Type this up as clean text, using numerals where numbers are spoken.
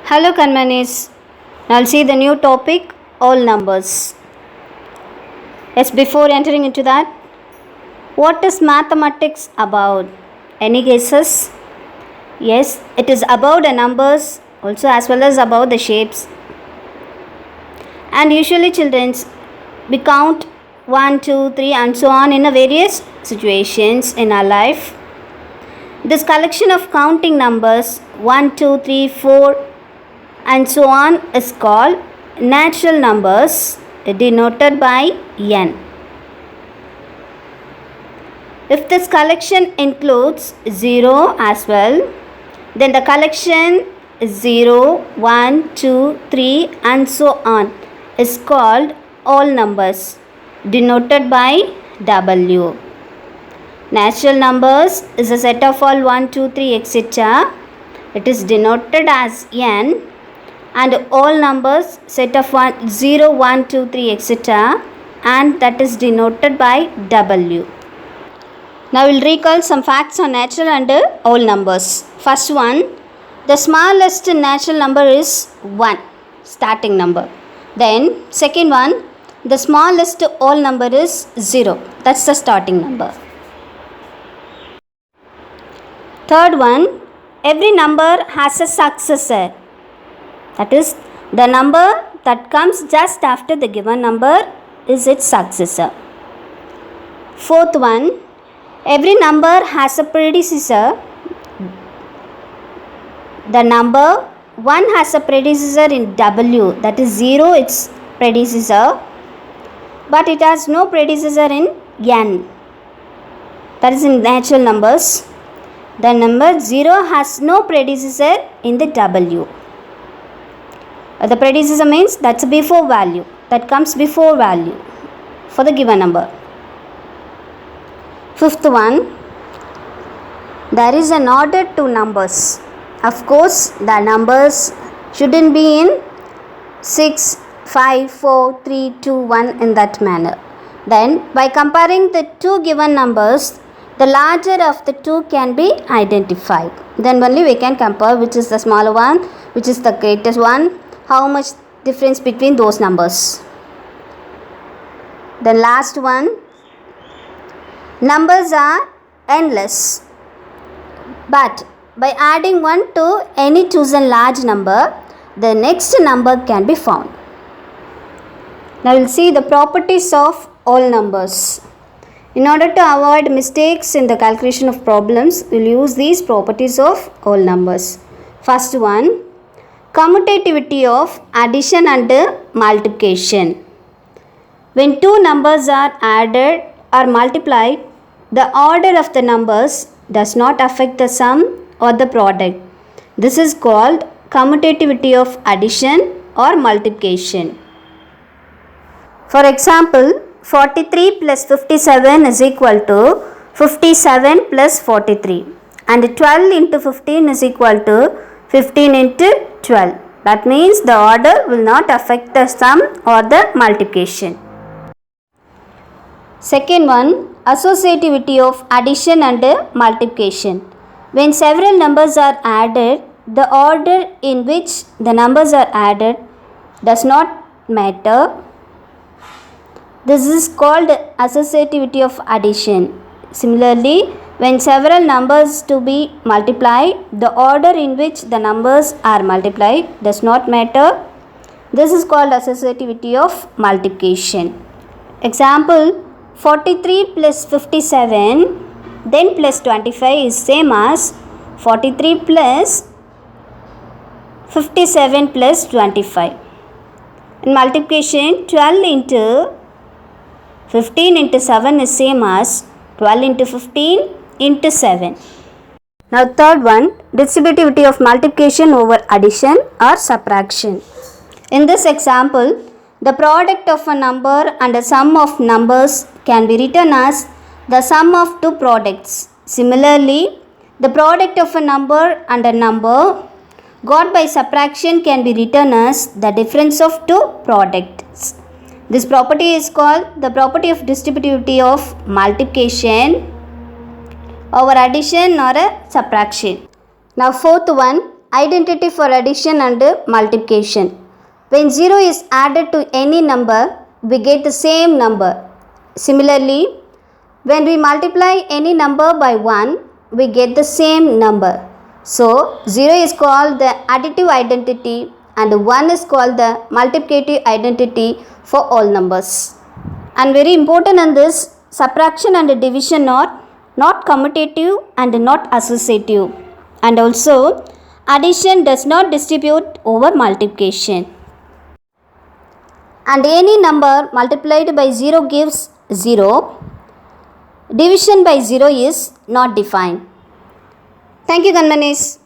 Hello Kanmanis. Now see the new topic, all numbers. Yes, before entering into that, what is mathematics about? Any guesses? Yes, it is about the numbers also as well as about the shapes. And usually children's we count 1, 2, 3 and so on in a various situations in our life. This collection of counting numbers 1, 2, 3, 4 and so on is called natural numbers denoted by n. If this collection includes 0 as well, then the collection is 0, 1, 2, 3 and so on is called all numbers denoted by W. Natural numbers is a set of all 1, 2, 3 etc. It is denoted as n, and all numbers set of 0, 1, 2, 3 etc. and that is denoted by W. Now we will recall some facts on natural and all numbers. First one, the smallest natural number is 1, starting number. Then second one, the smallest all number is 0, that's the starting number. Third one, every number has a successor. That is, the number that comes just after the given number is its successor. Fourth one, every number has a predecessor. The number 1 has a predecessor in W, that is 0 its predecessor, but it has no predecessor in n, that is in natural numbers. The number 0 has no predecessor in the W. The predecessor means that's a before value, that comes before value for the given number. Fifth one, there is an order to numbers. Of course, the numbers shouldn't be in 6, 5, 4, 3, 2, 1 in that manner. Then, by comparing the two given numbers, the larger of the two can be identified. Then only we can compare which is the smaller one, which is the greatest one, how much difference between those numbers. The last one, numbers are endless, but by adding 1 to any chosen large number, the next number can be found. Now we will see the properties of all numbers. In order to avoid mistakes in the calculation of problems, we will use these properties of all numbers. First one, commutativity of addition and multiplication. When two numbers are added or multiplied, the order of the numbers does not affect the sum or the product. This is called commutativity of addition or multiplication. For example, 43 plus 57 is equal to 57 plus 43, and 12 into 15 is equal to 15 into 12. That means the order will not affect the sum or the multiplication. Second one, associativity of addition and multiplication. When several numbers are added, the order in which the numbers are added does not matter. This is called associativity of addition. Similarly, when several numbers to be multiplied, the order in which the numbers are multiplied does not matter. This is called associativity of multiplication. Example, 43 plus 57 then plus 25 is same as 43 plus 57 plus 25. In multiplication, 12 into 15 into 7 is same as 12 into 15 into 7. Now third one, distributivity of multiplication over addition or subtraction. In this example, the product of a number and a sum of numbers can be written as the sum of two products. Similarly, the product of a number and a number got by subtraction can be written as the difference of two products. This property is called the property of distributivity of multiplication over addition or a subtraction. Now fourth one, identity for addition and multiplication. When 0 is added to any number, we get the same number. Similarly, when we multiply any number by 1, we get the same number. So, 0 is called the additive identity and 1 is called the multiplicative identity for all numbers. And very important in this, subtraction and division are not commutative and not associative. And also, addition does not distribute over multiplication. And any number multiplied by 0 gives 0. Division by 0 is not defined. Thank you, Kanmanis.